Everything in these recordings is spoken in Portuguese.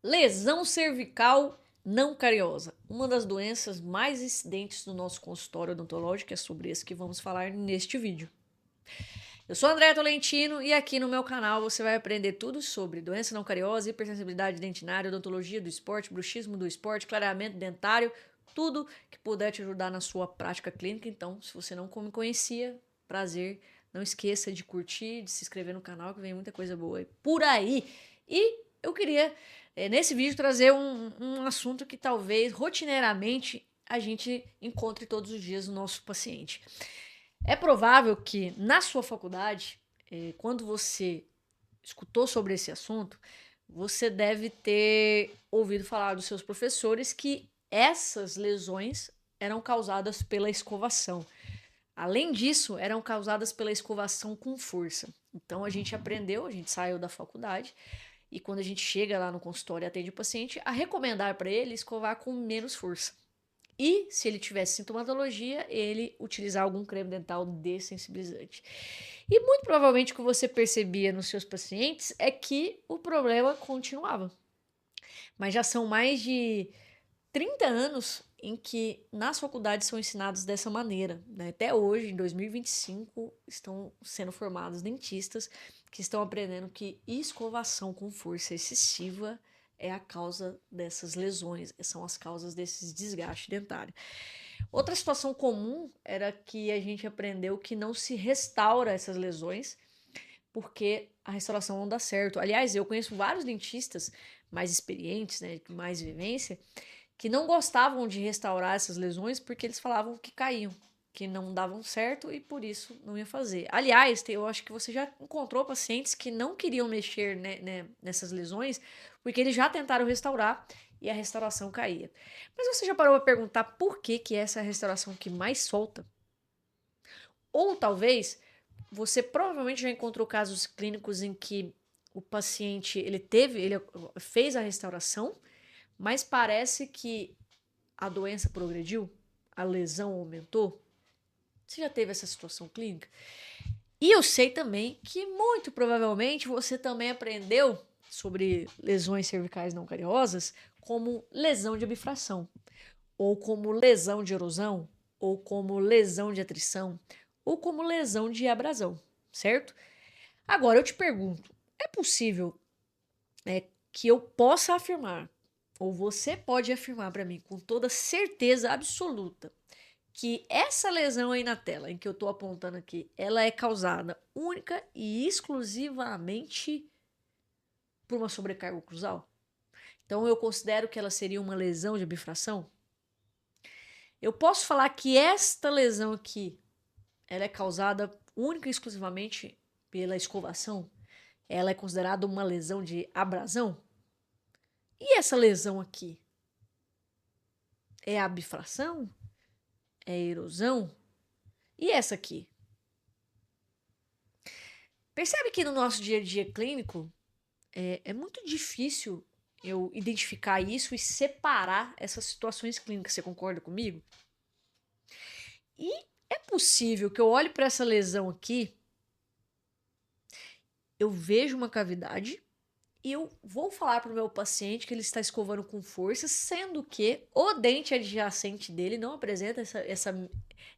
Lesão cervical não cariosa, uma das doenças mais incidentes do nosso consultório odontológico, é sobre isso que vamos falar neste vídeo. Eu sou André Tolentino e aqui no meu canal você vai aprender tudo sobre doença não cariosa, hipersensibilidade dentinária, odontologia do esporte, bruxismo do esporte, clareamento dentário, tudo que puder te ajudar na sua prática clínica. Então, se você não me conhecia, prazer, não esqueça de curtir, de se inscrever no canal que vem muita coisa boa por aí. E eu queria, nesse vídeo, trazer um assunto que talvez rotineiramente a gente encontre todos os dias no nosso paciente. É provável que na sua faculdade, quando você escutou sobre esse assunto, você deve ter ouvido falar dos seus professores que essas lesões eram causadas pela escovação. Além disso, eram causadas pela escovação com força. Então a gente aprendeu, a gente saiu da faculdade e quando a gente chega lá no consultório e atende o paciente, a recomendar para ele escovar com menos força. E, se ele tivesse sintomatologia, ele utilizar algum creme dental dessensibilizante. E muito provavelmente o que você percebia nos seus pacientes é que o problema continuava. Mas já são mais de 30 anos em que nas faculdades são ensinados dessa maneira, né? Até hoje, em 2025, estão sendo formados dentistas que estão aprendendo que escovação com força excessiva é a causa dessas lesões, são as causas desses desgastes dentários. Outra situação comum era que a gente aprendeu que não se restaura essas lesões porque a restauração não dá certo. Aliás, eu conheço vários dentistas mais experientes, né, com mais vivência, que não gostavam de restaurar essas lesões porque eles falavam que caíam, que não davam certo e por isso não ia fazer. Aliás, eu acho que você já encontrou pacientes que não queriam mexer, nessas lesões porque eles já tentaram restaurar e a restauração caía. Mas você já parou para perguntar por que que essa é a restauração que mais solta? Ou talvez você provavelmente já encontrou casos clínicos em que o paciente ele fez a restauração, mas parece que a doença progrediu, a lesão aumentou. Você já teve essa situação clínica? E eu sei também que muito provavelmente você também aprendeu sobre lesões cervicais não cariosas como lesão de abfração, ou como lesão de erosão, ou como lesão de atrição, ou como lesão de abrasão, certo? Agora eu te pergunto, é possível que eu possa afirmar, ou você pode afirmar para mim com toda certeza absoluta, que essa lesão aí na tela, em que eu estou apontando aqui, ela é causada única e exclusivamente por uma sobrecarga oclusal? Então eu considero que ela seria uma lesão de bifração? Eu posso falar que esta lesão aqui, ela é causada única e exclusivamente pela escovação? Ela é considerada uma lesão de abrasão? E essa lesão aqui? É a bifração? É erosão? E essa aqui? Percebe que no nosso dia a dia clínico é muito difícil eu identificar isso e separar essas situações clínicas. Você concorda comigo? E é possível que eu olhe para essa lesão aqui, eu vejo uma cavidade e eu vou falar para o meu paciente que ele está escovando com força, sendo que o dente adjacente dele não apresenta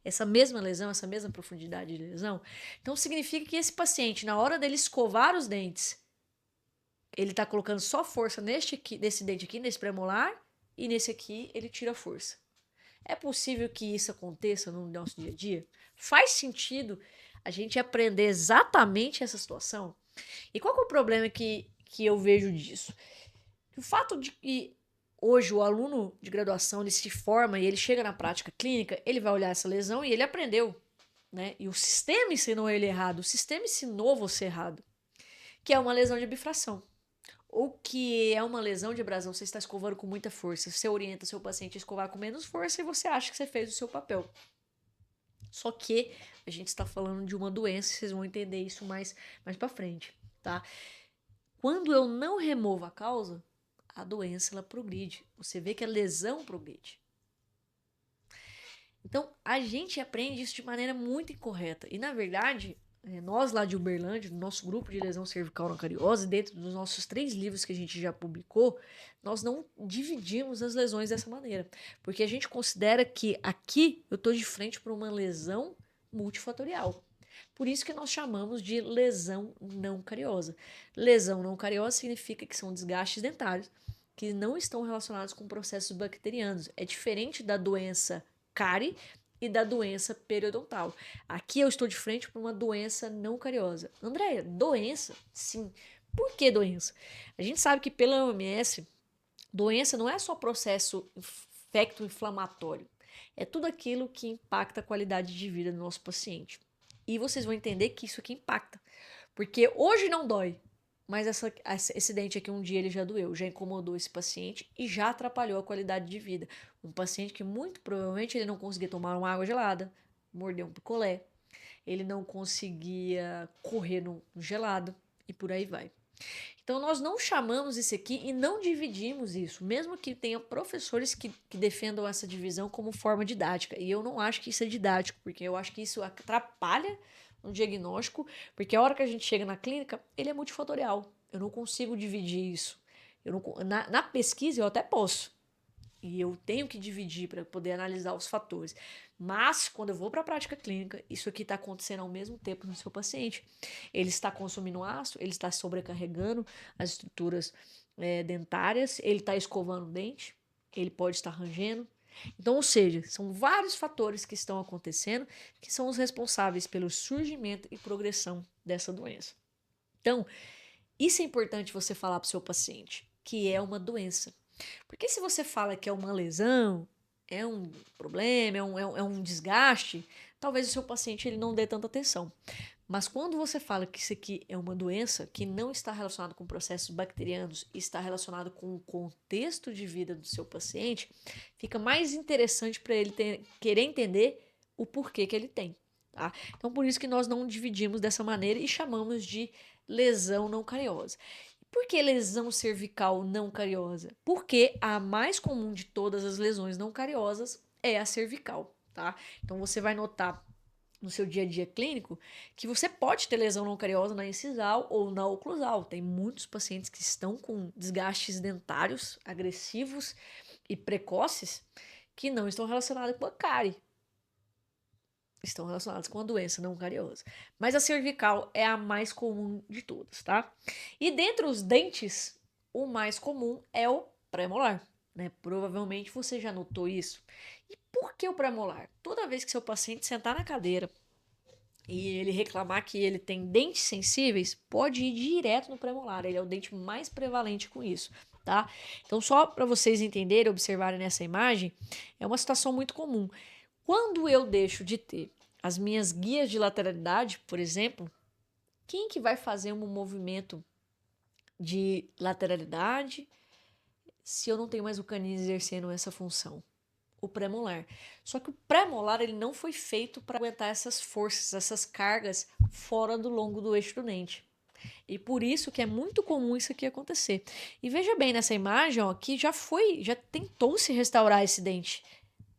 essa mesma lesão, essa mesma profundidade de lesão. Então significa que esse paciente, na hora dele escovar os dentes, ele está colocando só força nesse dente aqui, nesse premolar, e nesse aqui ele tira força. É possível que isso aconteça no nosso dia a dia? Faz sentido a gente aprender exatamente essa situação? E qual que é o problema que eu vejo disso? O fato de que hoje o aluno de graduação ele se forma e ele chega na prática clínica, ele vai olhar essa lesão e ele aprendeu, né? E o sistema ensinou ele errado, o sistema ensinou você errado, que é uma lesão de bifração. Ou que é uma lesão de abrasão, você está escovando com muita força, você orienta seu paciente a escovar com menos força e você acha que você fez o seu papel. Só que a gente está falando de uma doença, vocês vão entender isso mais para frente, tá? Quando eu não removo a causa, a doença ela progride. Você vê que a lesão progride. Então, a gente aprende isso de maneira muito incorreta. E, na verdade, nós lá de Uberlândia, no nosso grupo de lesão cervical não cariosa, dentro dos nossos 3 livros que a gente já publicou, nós não dividimos as lesões dessa maneira. Porque a gente considera que aqui eu estou de frente para uma lesão multifatorial. Por isso que nós chamamos de lesão não cariosa. Lesão não cariosa significa que são desgastes dentários que não estão relacionados com processos bacterianos. É diferente da doença cárie e da doença periodontal. Aqui eu estou de frente para uma doença não cariosa. Andréia, doença? Sim. Por que doença? A gente sabe que pela OMS, doença não é só processo infecto-inflamatório. É tudo aquilo que impacta a qualidade de vida do nosso paciente. E vocês vão entender que isso aqui impacta. Porque hoje não dói, mas esse dente aqui um dia ele já doeu, já incomodou esse paciente e já atrapalhou a qualidade de vida. Um paciente que muito provavelmente ele não conseguia tomar uma água gelada, morder um picolé, ele não conseguia correr no gelado e por aí vai. Então nós não chamamos isso aqui e não dividimos isso, mesmo que tenha professores que defendam essa divisão como forma didática. E eu não acho que isso é didático, porque eu acho que isso atrapalha no diagnóstico, porque a hora que a gente chega na clínica, ele é multifatorial. Eu não consigo dividir isso. Eu não, na pesquisa eu até posso. E eu tenho que dividir para poder analisar os fatores. Mas, quando eu vou para a prática clínica, isso aqui está acontecendo ao mesmo tempo no seu paciente. Ele está consumindo ácido, ele está sobrecarregando as estruturas dentárias, ele está escovando o dente, ele pode estar rangendo. Então, ou seja, são vários fatores que estão acontecendo que são os responsáveis pelo surgimento e progressão dessa doença. Então, isso é importante você falar para o seu paciente, que é uma doença. Porque se você fala que é uma lesão, é um problema, é um desgaste, talvez o seu paciente ele não dê tanta atenção. Mas quando você fala que isso aqui é uma doença que não está relacionada com processos bacterianos e está relacionado com o contexto de vida do seu paciente, fica mais interessante para ele querer entender o porquê que ele tem. Tá? Então, por isso que nós não dividimos dessa maneira e chamamos de lesão não cariosa. Por que lesão cervical não cariosa? Porque a mais comum de todas as lesões não cariosas é a cervical, tá? Então você vai notar no seu dia a dia clínico que você pode ter lesão não cariosa na incisal ou na oclusal. Tem muitos pacientes que estão com desgastes dentários agressivos e precoces que não estão relacionados com a cárie. Estão relacionados com a doença não cariosa. Mas a cervical é a mais comum de todas, tá? E dentre os dentes, o mais comum é o pré-molar, né? Provavelmente você já notou isso. E por que o pré-molar? Toda vez que seu paciente sentar na cadeira e ele reclamar que ele tem dentes sensíveis, pode ir direto no pré-molar. Ele é o dente mais prevalente com isso, tá? Então, só para vocês entenderem, observarem nessa imagem, é uma situação muito comum. Quando eu deixo de ter as minhas guias de lateralidade, por exemplo, quem que vai fazer um movimento de lateralidade se eu não tenho mais o canino exercendo essa função? O pré-molar. Só que o pré-molar ele não foi feito para aguentar essas forças, essas cargas fora do longo do eixo do dente. E por isso que é muito comum isso aqui acontecer. E veja bem nessa imagem, ó, que já tentou se restaurar esse dente.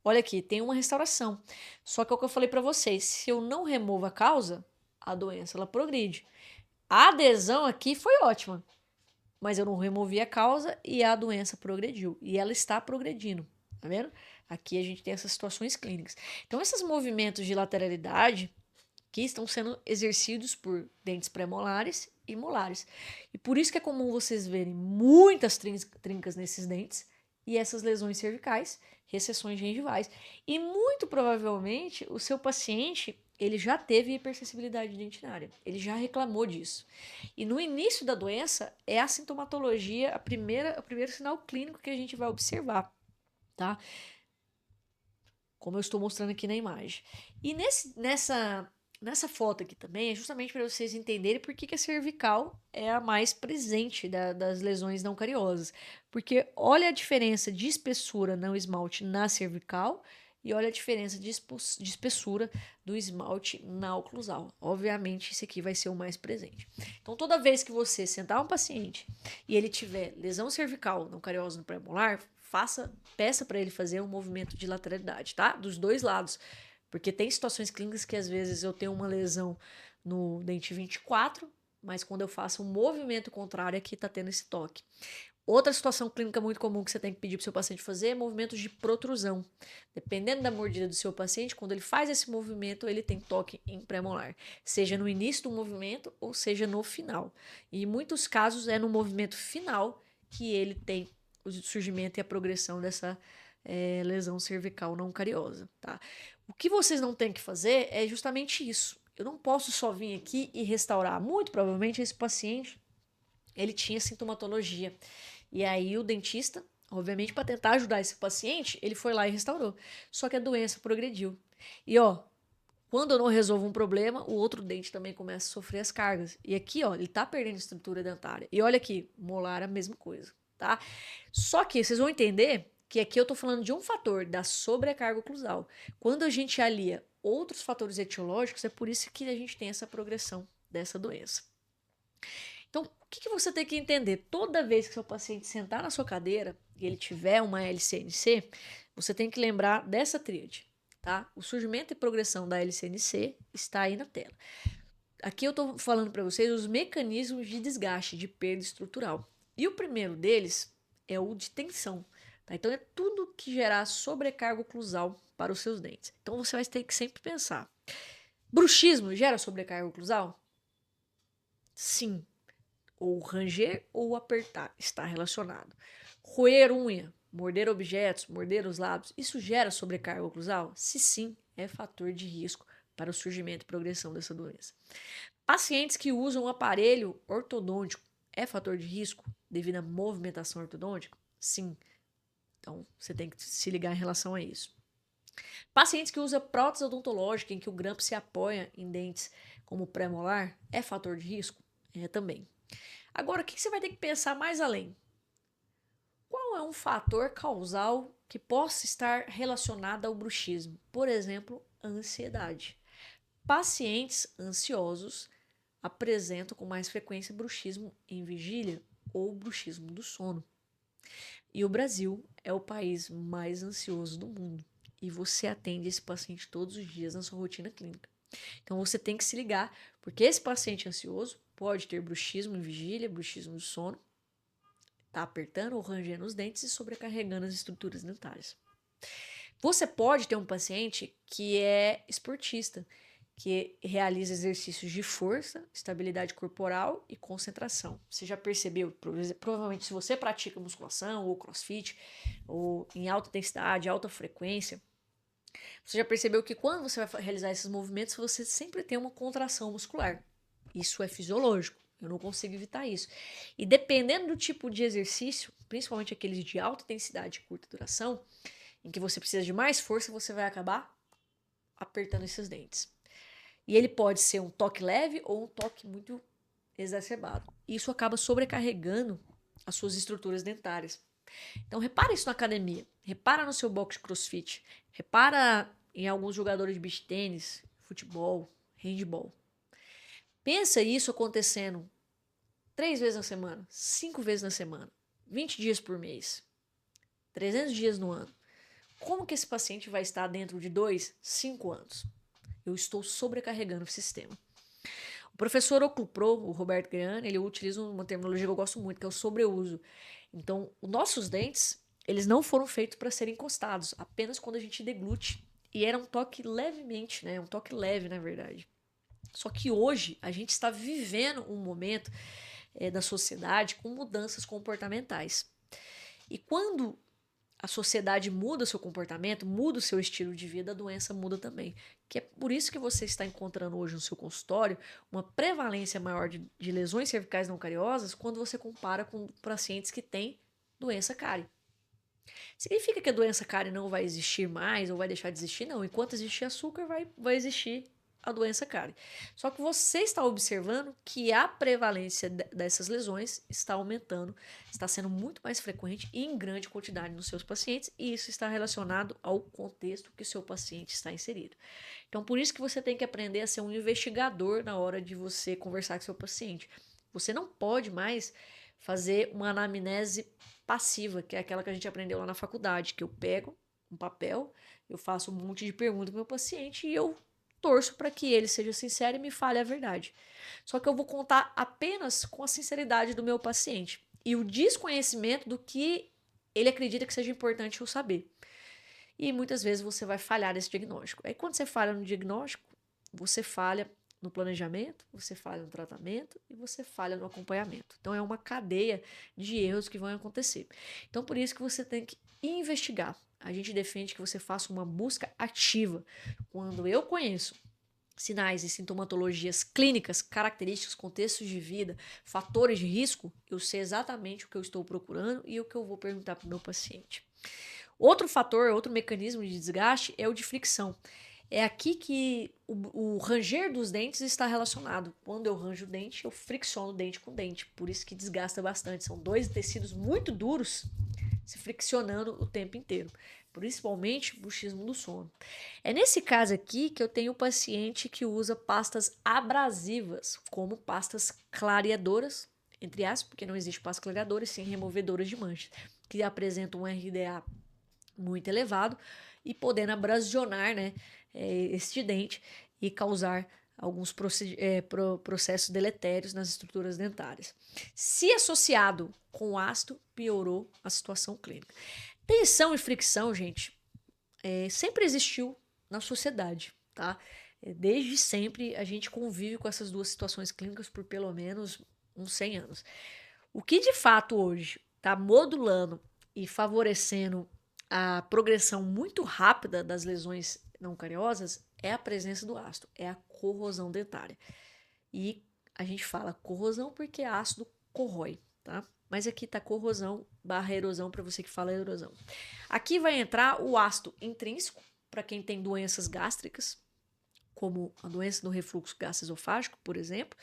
Olha aqui, tem uma restauração. Só que é o que eu falei para vocês, se eu não removo a causa, a doença ela progride. A adesão aqui foi ótima, mas eu não removi a causa e a doença progrediu. E ela está progredindo, tá vendo? Aqui a gente tem essas situações clínicas. Então, esses movimentos de lateralidade que estão sendo exercidos por dentes pré-molares e molares. E por isso que é comum vocês verem muitas trincas nesses dentes e essas lesões cervicais, recessões gengivais. E muito provavelmente o seu paciente ele já teve hipersensibilidade dentinária, ele já reclamou disso. E no início da doença é a sintomatologia, o primeiro sinal clínico que a gente vai observar, tá? Como eu estou mostrando aqui na imagem. E nessa foto aqui também é justamente para vocês entenderem por que a cervical é a mais presente das lesões não cariosas. Porque olha a diferença de espessura no esmalte na cervical e olha a diferença de espessura do esmalte na oclusal. Obviamente, esse aqui vai ser o mais presente. Então, toda vez que você sentar um paciente e ele tiver lesão cervical não cariosa no pré-molar, peça para ele fazer um movimento de lateralidade, tá? Dos dois lados. Porque tem situações clínicas que às vezes eu tenho uma lesão no dente 24, mas quando eu faço um movimento contrário aqui tá tendo esse toque. Outra situação clínica muito comum que você tem que pedir para o seu paciente fazer é movimentos de protrusão. Dependendo da mordida do seu paciente, quando ele faz esse movimento, ele tem toque em pré-molar, seja no início do movimento ou seja no final. E em muitos casos é no movimento final que ele tem o surgimento e a progressão dessa lesão cervical não cariosa, tá? O que vocês não têm que fazer é justamente isso. Eu não posso só vir aqui e restaurar. Muito provavelmente esse paciente ele tinha sintomatologia. E aí o dentista, obviamente, para tentar ajudar esse paciente, ele foi lá e restaurou. Só que a doença progrediu. E ó, quando eu não resolvo um problema, o outro dente também começa a sofrer as cargas. E aqui, ó, ele tá perdendo estrutura dentária. E olha aqui, molar a mesma coisa, tá? Só que vocês vão entender que aqui eu tô falando de um fator da sobrecarga oclusal. Quando a gente alia outros fatores etiológicos, é por isso que a gente tem essa progressão dessa doença. Então, o que você tem que entender? Toda vez que seu paciente sentar na sua cadeira e ele tiver uma LCNC, você tem que lembrar dessa tríade, tá? O surgimento e progressão da LCNC está aí na tela. Aqui eu estou falando para vocês os mecanismos de desgaste, de perda estrutural. E o primeiro deles é o de tensão, tá? Então, é tudo que gerar sobrecarga oclusal para os seus dentes. Então, você vai ter que sempre pensar: bruxismo gera sobrecarga oclusal? Sim. Ou ranger ou apertar está relacionado. Roer unha, morder objetos, morder os lábios, isso gera sobrecarga oclusal? Se sim, é fator de risco para o surgimento e progressão dessa doença. Pacientes que usam aparelho ortodôntico é fator de risco devido à movimentação ortodôntica? Sim. Então, você tem que se ligar em relação a isso. Pacientes que usam prótese odontológica em que o grampo se apoia em dentes como pré-molar é fator de risco? É também. Agora, o que você vai ter que pensar mais além? Qual é um fator causal que possa estar relacionado ao bruxismo? Por exemplo, a ansiedade. Pacientes ansiosos apresentam com mais frequência bruxismo em vigília ou bruxismo do sono. E o Brasil é o país mais ansioso do mundo. E você atende esse paciente todos os dias na sua rotina clínica. Então você tem que se ligar, porque esse paciente ansioso pode ter bruxismo em vigília, bruxismo do sono, tá apertando ou rangendo os dentes e sobrecarregando as estruturas dentárias. Você pode ter um paciente que é esportista, que realiza exercícios de força, estabilidade corporal e concentração. Você já percebeu? Provavelmente, se você pratica musculação ou crossfit, ou em alta intensidade, alta frequência, você já percebeu que quando você vai realizar esses movimentos, você sempre tem uma contração muscular. Isso é fisiológico. Eu não consigo evitar isso. E dependendo do tipo de exercício, principalmente aqueles de alta intensidade e curta duração, em que você precisa de mais força, você vai acabar apertando esses dentes. E ele pode ser um toque leve ou um toque muito exacerbado. Isso acaba sobrecarregando as suas estruturas dentárias. Então repara isso na academia, repara no seu box de crossfit, repara em alguns jogadores de beach tênis, futebol, handball. Pensa isso acontecendo 3 vezes na semana, 5 vezes na semana, 20 dias por mês, 300 dias no ano. Como que esse paciente vai estar dentro de 2, 5 anos? Eu estou sobrecarregando o sistema. O professor Oclupro, o Roberto Greani, ele utiliza uma terminologia que eu gosto muito, que é o sobreuso. Então, os nossos dentes, eles não foram feitos para serem encostados, apenas quando a gente deglute. E era um toque levemente, né? Um toque leve, na verdade. Só que hoje a gente está vivendo um momento da sociedade com mudanças comportamentais. E quando a sociedade muda o seu comportamento, muda o seu estilo de vida, a doença muda também. Que é por isso que você está encontrando hoje no seu consultório uma prevalência maior de lesões cervicais não cariosas quando você compara com pacientes que têm doença cárie. Significa que a doença cárie não vai existir mais ou vai deixar de existir? Não. Enquanto existir açúcar, vai existir a doença cárie. Só que você está observando que a prevalência dessas lesões está aumentando, está sendo muito mais frequente e em grande quantidade nos seus pacientes, e isso está relacionado ao contexto que o seu paciente está inserido. Então, por isso que você tem que aprender a ser um investigador na hora de você conversar com seu paciente. Você não pode mais fazer uma anamnese passiva, que é aquela que a gente aprendeu lá na faculdade, que eu pego um papel, eu faço um monte de perguntas pro meu paciente e eu torço para que ele seja sincero e me fale a verdade. Só que eu vou contar apenas com a sinceridade do meu paciente e o desconhecimento do que ele acredita que seja importante eu saber. E muitas vezes você vai falhar nesse diagnóstico. Aí quando você falha no diagnóstico, você falha no planejamento, você falha no tratamento e você falha no acompanhamento. Então é uma cadeia de erros que vão acontecer. Então por isso que você tem que investigar. A gente defende que você faça uma busca ativa. Quando eu conheço sinais e sintomatologias clínicas, características, contextos de vida, fatores de risco, eu sei exatamente o que eu estou procurando e o que eu vou perguntar para o meu paciente. Outro fator, outro mecanismo de desgaste é o de fricção. É aqui que o ranger dos dentes está relacionado. Quando eu ranjo o dente, eu fricciono dente com dente. Por isso que desgasta bastante. São dois tecidos muito duros se friccionando o tempo inteiro. Principalmente o bruxismo do sono. É nesse caso aqui que eu tenho paciente que usa pastas abrasivas, como pastas clareadoras, entre aspas, porque não existe pasta clareadora, sim removedoras de manchas, que apresentam um RDA muito elevado e podendo abrasionar, né, este dente e causar alguns processos deletérios nas estruturas dentárias. Se associado com o ácido, piorou a situação clínica. Tensão e fricção, gente, sempre existiu na sociedade, tá? Desde sempre a gente convive com essas duas situações clínicas por pelo menos uns 100 anos. O que de fato hoje está modulando e favorecendo a progressão muito rápida das lesões não cariosas é a presença do ácido, é a corrosão dentária. E a gente fala corrosão porque ácido corrói, tá? Mas aqui tá corrosão barra erosão para você que fala erosão. Aqui vai entrar o ácido intrínseco para quem tem doenças gástricas, como a doença do refluxo gastroesofágico, por exemplo,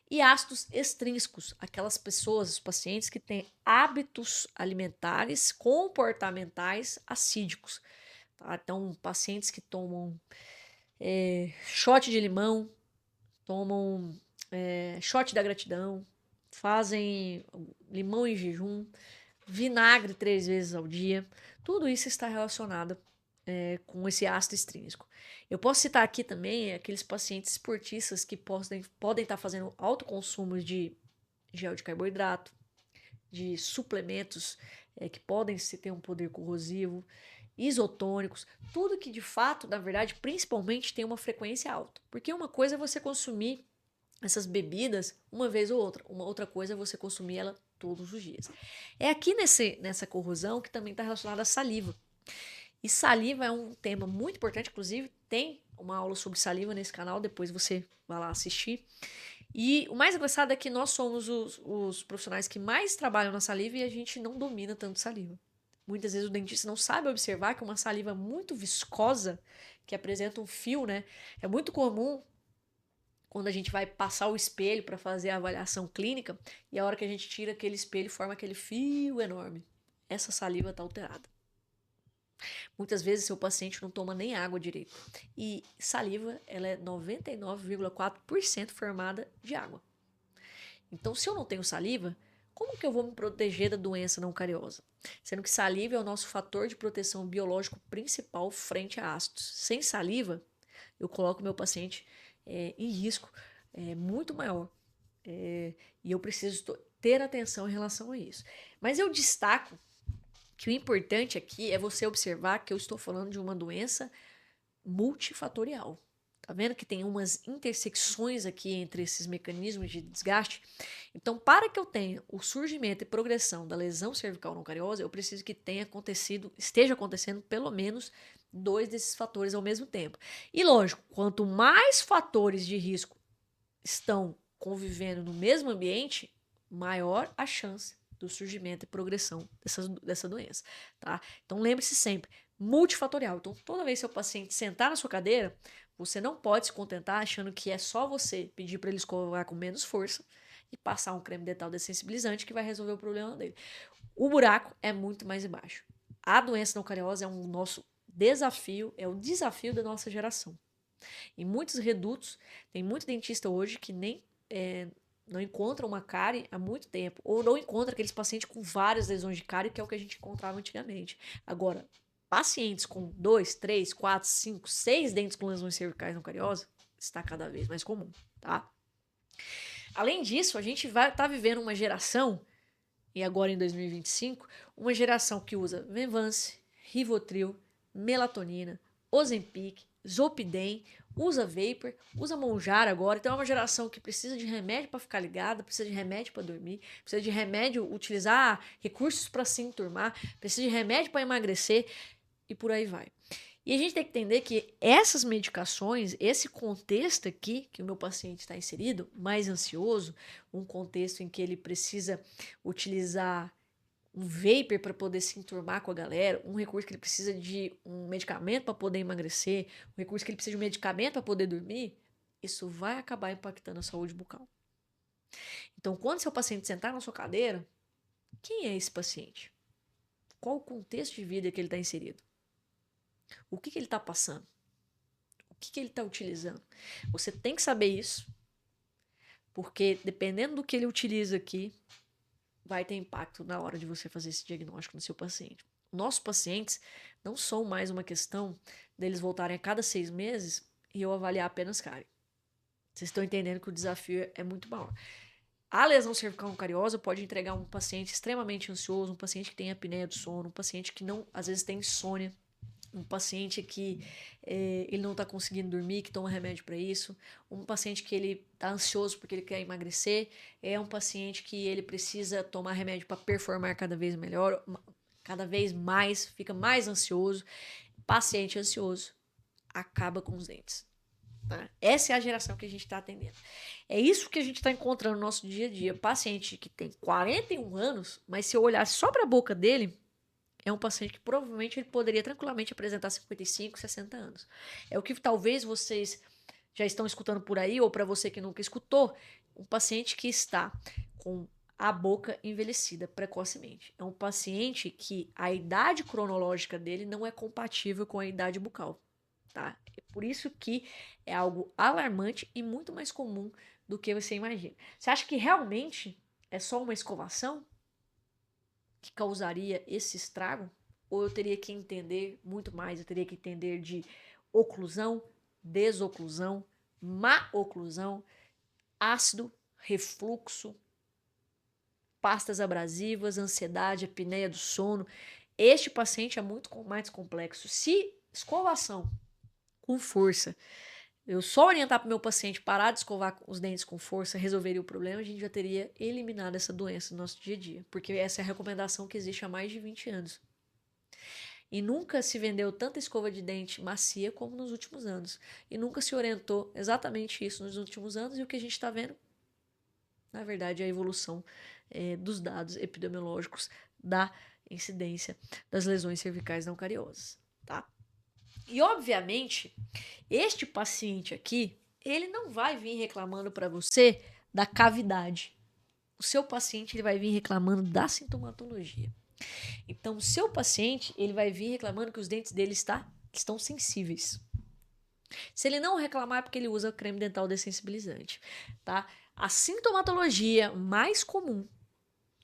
e ácidos extrínsecos, aquelas pessoas, os pacientes que têm hábitos alimentares, comportamentais acídicos. Tá? Então, pacientes que tomam shot de limão, tomam shot da gratidão, fazem limão em jejum, vinagre 3 vezes ao dia, tudo isso está relacionado com esse ácido extrínsego. Eu posso citar aqui também aqueles pacientes esportistas que podem estar fazendo alto consumo de gel de carboidrato, de suplementos que podem ter um poder corrosivo, isotônicos, tudo que de fato, na verdade, principalmente tem uma frequência alta. Porque uma coisa é você consumir essas bebidas uma vez ou outra, uma outra coisa é você consumir ela todos os dias. É aqui nessa corrosão que também está relacionada à saliva. E saliva é um tema muito importante, inclusive tem uma aula sobre saliva nesse canal, depois você vai lá assistir. E o mais engraçado é que nós somos os profissionais que mais trabalham na saliva e a gente não domina tanto saliva. Muitas vezes o dentista não sabe observar que uma saliva muito viscosa, que apresenta um fio, né? É muito comum quando a gente vai passar o espelho para fazer a avaliação clínica e a hora que a gente tira aquele espelho forma aquele fio enorme. Essa saliva está alterada. Muitas vezes seu paciente não toma nem água direito. E saliva, ela é 99,4% formada de água. Então, se eu não tenho saliva, como que eu vou me proteger da doença não cariosa? Sendo que saliva é o nosso fator de proteção biológico principal frente a ácidos. Sem saliva, eu coloco meu paciente em risco muito maior. E eu preciso ter atenção em relação a isso. Mas eu destaco que o importante aqui é você observar que eu estou falando de uma doença multifatorial. Tá vendo que tem umas intersecções aqui entre esses mecanismos de desgaste? Então, para que eu tenha o surgimento e progressão da lesão cervical não cariosa, eu preciso que esteja acontecendo pelo menos 2 desses fatores ao mesmo tempo. E lógico, quanto mais fatores de risco estão convivendo no mesmo ambiente, maior a chance do surgimento e progressão dessa doença, tá? Então lembre-se sempre, multifatorial. Então toda vez que seu paciente sentar na sua cadeira, você não pode se contentar achando que é só você pedir para ele escovar com menos força e passar um creme dental dessensibilizante que vai resolver o problema dele. O buraco é muito mais embaixo. A doença não cariosa é um nosso desafio, é o desafio da nossa geração. Em muitos redutos, tem muito dentista hoje que nem não encontra uma cárie há muito tempo, ou não encontra aqueles pacientes com várias lesões de cárie, que é o que a gente encontrava antigamente. Agora, pacientes com 2, 3, 4, 5, 6 dentes com lesões cervicais não cariosas está cada vez mais comum, tá? Além disso, a gente vai estar vivendo uma geração, e agora em 2025, uma geração que usa Venvance, Rivotril, melatonina, Ozempic, Zolpidem, usa Vapor, usa Mounjaro agora. Então é uma geração que precisa de remédio para ficar ligada, precisa de remédio para dormir, precisa de remédio, utilizar recursos para se enturmar, precisa de remédio para emagrecer e por aí vai. E a gente tem que entender que essas medicações, esse contexto aqui que o meu paciente está inserido, mais ansioso, um contexto em que ele precisa utilizar um vapor para poder se enturmar com a galera, um recurso que ele precisa de um medicamento para poder emagrecer, um recurso que ele precisa de um medicamento para poder dormir, isso vai acabar impactando a saúde bucal. Então, quando seu paciente sentar na sua cadeira, quem é esse paciente? Qual o contexto de vida que ele está inserido? O que ele está passando? O que ele está utilizando? Você tem que saber isso, porque dependendo do que ele utiliza aqui, vai ter impacto na hora de você fazer esse diagnóstico no seu paciente. Nossos pacientes não são mais uma questão deles voltarem a cada 6 meses e eu avaliar apenas cárie. Vocês estão entendendo que o desafio é muito maior. A lesão cervical cariosa pode entregar um paciente extremamente ansioso, um paciente que tem apneia do sono, um paciente que não, às vezes tem insônia, um paciente que ele não está conseguindo dormir, que toma remédio para isso, um paciente que ele está ansioso porque ele quer emagrecer, é um paciente que ele precisa tomar remédio para performar cada vez melhor, cada vez mais, fica mais ansioso. Paciente ansioso acaba com os dentes. Tá? Essa é a geração que a gente está atendendo. É isso que a gente está encontrando no nosso dia a dia. Paciente que tem 41 anos, mas se eu olhar só para a boca dele, é um paciente que provavelmente ele poderia tranquilamente apresentar 55, 60 anos. É o que talvez vocês já estão escutando por aí, ou para você que nunca escutou, um paciente que está com a boca envelhecida precocemente. É um paciente que a idade cronológica dele não é compatível com a idade bucal. Tá? É por isso que é algo alarmante e muito mais comum do que você imagina. Você acha que realmente é só uma escovação que causaria esse estrago? Ou eu teria que entender muito mais? Eu teria que entender de oclusão, desoclusão, má oclusão, ácido, refluxo, pastas abrasivas, ansiedade, apneia do sono. Este paciente é muito mais complexo. Se escovação com força, eu só orientar para o meu paciente parar de escovar os dentes com força, resolveria o problema, a gente já teria eliminado essa doença no nosso dia a dia. Porque essa é a recomendação que existe há mais de 20 anos. E nunca se vendeu tanta escova de dente macia como nos últimos anos. E nunca se orientou exatamente isso nos últimos anos. E o que a gente está vendo, na verdade, é a evolução dos dados epidemiológicos da incidência das lesões cervicais não cariosas. Tá? E, obviamente, este paciente aqui, ele não vai vir reclamando para você da cavidade. O seu paciente ele vai vir reclamando da sintomatologia. Então, o seu paciente ele vai vir reclamando que os dentes dele estão sensíveis. Se ele não reclamar é porque ele usa creme dental dessensibilizante, tá? A sintomatologia mais comum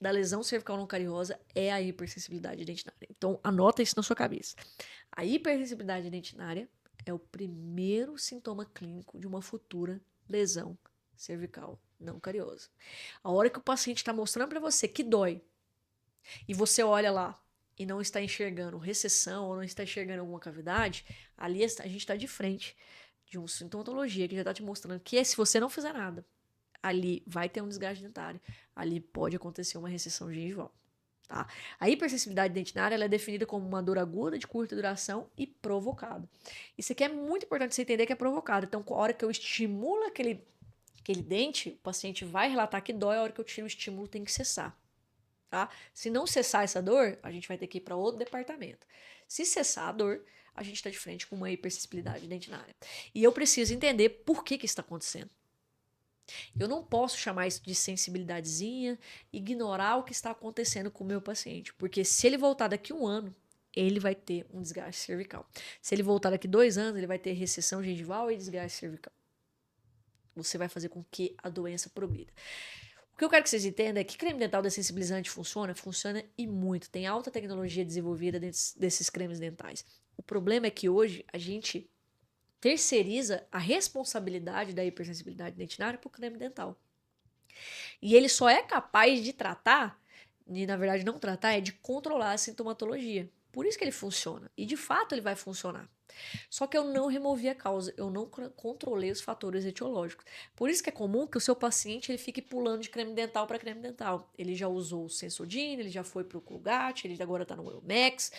da lesão cervical não cariosa é a hipersensibilidade dentinária. Então, anota isso na sua cabeça. A hipersensibilidade dentinária é o primeiro sintoma clínico de uma futura lesão cervical não cariosa. A hora que o paciente está mostrando para você que dói e você olha lá e não está enxergando recessão ou não está enxergando alguma cavidade, ali a gente está de frente de uma sintomatologia que já está te mostrando que se você não fizer nada, ali vai ter um desgaste dentário, ali pode acontecer uma recessão gengival. Tá? A hipersensibilidade dentinária ela é definida como uma dor aguda de curta duração e provocada. Isso aqui é muito importante você entender que é provocado. Então, a hora que eu estimulo aquele dente, o paciente vai relatar que dói, a hora que eu tiro o estímulo tem que cessar. Tá? Se não cessar essa dor, a gente vai ter que ir para outro departamento. Se cessar a dor, a gente está de frente com uma hipersensibilidade dentinária. E eu preciso entender por que isso está acontecendo. Eu não posso chamar isso de sensibilidadezinha, ignorar o que está acontecendo com o meu paciente. Porque se ele voltar daqui 1 ano, ele vai ter um desgaste cervical. Se ele voltar daqui 2 anos, ele vai ter recessão gengival e desgaste cervical. Você vai fazer com que a doença progrida. O que eu quero que vocês entendam é que creme dental dessensibilizante funciona? Funciona e muito. Tem alta tecnologia desenvolvida dentro desses cremes dentais. O problema é que hoje a gente terceiriza a responsabilidade da hipersensibilidade dentinária para o creme dental. E ele só é capaz de tratar, e na verdade não tratar, é de controlar a sintomatologia. Por isso que ele funciona. E de fato ele vai funcionar. Só que eu não removi a causa, eu não controlei os fatores etiológicos. Por isso que é comum que o seu paciente ele fique pulando de creme dental para creme dental. Ele já usou o Sensodyne, ele já foi para o Colgate, ele agora está no Elmex,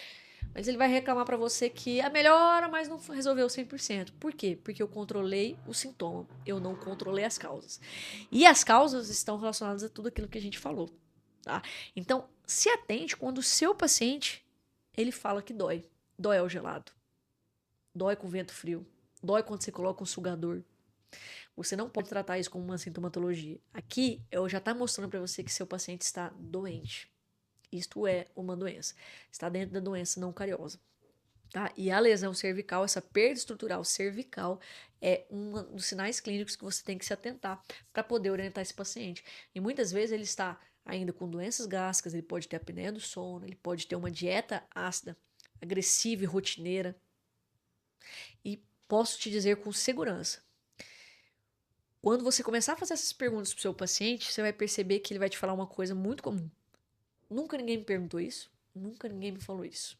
mas ele vai reclamar para você que a melhora, mas não resolveu 100%. Por quê? Porque eu controlei o sintoma, eu não controlei as causas. E as causas estão relacionadas a tudo aquilo que a gente falou, tá? Então, se atente quando o seu paciente ele fala que dói. Dói ao gelado. Dói com vento frio. Dói quando você coloca um sugador. Você não pode tratar isso como uma sintomatologia. Aqui, eu já está mostrando para você que seu paciente está doente. Isto é uma doença. Está dentro da doença não cariosa. Tá? E a lesão cervical, essa perda estrutural cervical, é um dos sinais clínicos que você tem que se atentar para poder orientar esse paciente. E muitas vezes ele está ainda com doenças gástricas, ele pode ter apneia do sono, ele pode ter uma dieta ácida, agressiva e rotineira. E posso te dizer com segurança, quando você começar a fazer essas perguntas para o seu paciente, você vai perceber que ele vai te falar uma coisa muito comum. Nunca ninguém me perguntou isso, nunca ninguém me falou isso.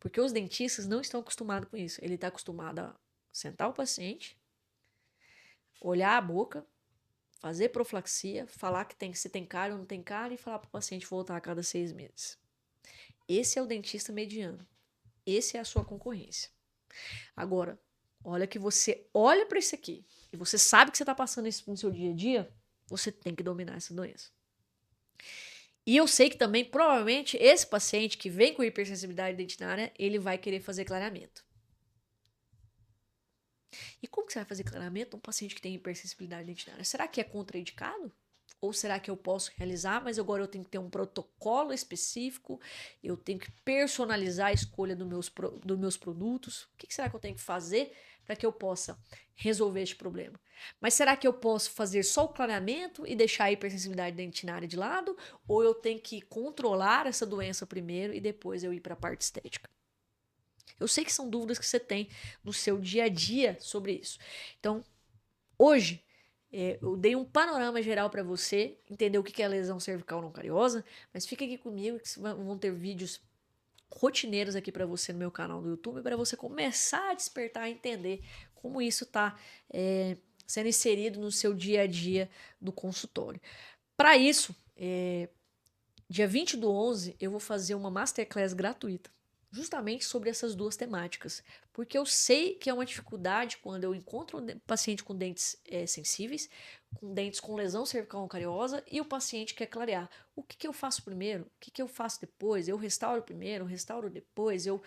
Porque os dentistas não estão acostumados com isso. Ele está acostumado a sentar o paciente, olhar a boca, fazer profilaxia, falar que se tem cárie ou não tem cárie e falar para o paciente voltar a cada 6 meses. Esse é o dentista mediano. Esse é a sua concorrência. Agora, olha que você olha para isso aqui e você sabe que você está passando isso no seu dia a dia, você tem que dominar essa doença. E eu sei que também, provavelmente, esse paciente que vem com hipersensibilidade dentinária, ele vai querer fazer clareamento. E como que você vai fazer clareamento num paciente que tem hipersensibilidade dentinária? Será que é contraindicado? Ou será que eu posso realizar, mas agora eu tenho que ter um protocolo específico, eu tenho que personalizar a escolha dos meus produtos? O que será que eu tenho que fazer para que eu possa resolver este problema? Mas será que eu posso fazer só o clareamento e deixar a hipersensibilidade dentinária de lado? Ou eu tenho que controlar essa doença primeiro e depois eu ir para a parte estética? Eu sei que são dúvidas que você tem no seu dia a dia sobre isso. Então, hoje, eu dei um panorama geral para você entender o que é lesão cervical não cariosa, mas fica aqui comigo que vão ter vídeos rotineiros aqui para você no meu canal do YouTube para você começar a despertar e entender como isso está sendo inserido no seu dia a dia do consultório. Para isso, dia 20/11, eu vou fazer uma masterclass gratuita justamente sobre essas duas temáticas, porque eu sei que é uma dificuldade quando eu encontro um paciente com dentes sensíveis, com dentes com lesão cervical cariosa e o paciente quer clarear. O que eu faço primeiro? O que eu faço depois? Eu restauro primeiro, restauro depois, eu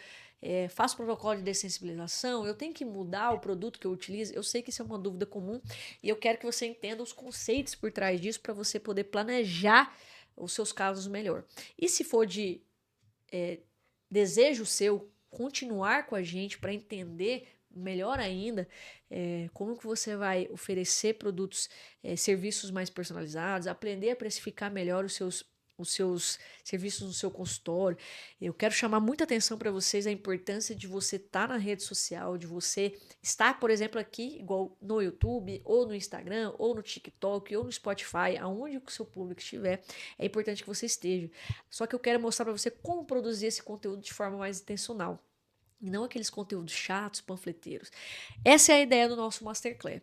faço protocolo de dessensibilização, eu tenho que mudar o produto que eu utilizo. Eu sei que isso é uma dúvida comum e eu quero que você entenda os conceitos por trás disso para você poder planejar os seus casos melhor. E se for de desejo seu continuar com a gente para entender melhor ainda como que você vai oferecer produtos, serviços mais personalizados, aprender a precificar melhor os seus serviços no seu consultório. Eu quero chamar muita atenção para vocês a importância de você estar na rede social, de você estar, por exemplo, aqui, igual no YouTube, ou no Instagram, ou no TikTok, ou no Spotify, aonde o seu público estiver, é importante que você esteja. Só que eu quero mostrar para você como produzir esse conteúdo de forma mais intencional. E não aqueles conteúdos chatos, panfleteiros. Essa é a ideia do nosso Masterclass.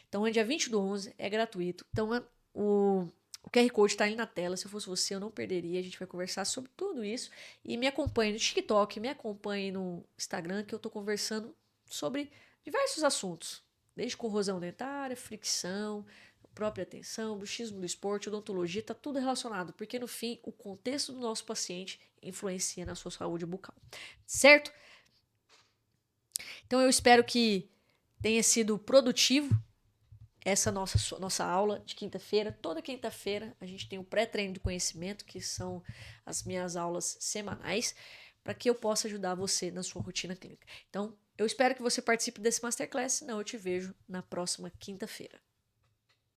Então, é dia 20/11, é gratuito. Então, o QR Code está ali na tela. Se eu fosse você, eu não perderia. A gente vai conversar sobre tudo isso. E me acompanhe no TikTok, me acompanhe no Instagram, que eu estou conversando sobre diversos assuntos. Desde corrosão dentária, fricção, própria atenção, bruxismo do esporte, odontologia, está tudo relacionado. Porque, no fim, o contexto do nosso paciente influencia na sua saúde bucal. Certo? Então eu espero que tenha sido produtivo essa nossa aula de quinta-feira. Toda quinta-feira a gente tem o pré-treino de conhecimento, que são as minhas aulas semanais, para que eu possa ajudar você na sua rotina clínica. Então, eu espero que você participe desse Masterclass, senão eu te vejo na próxima quinta-feira.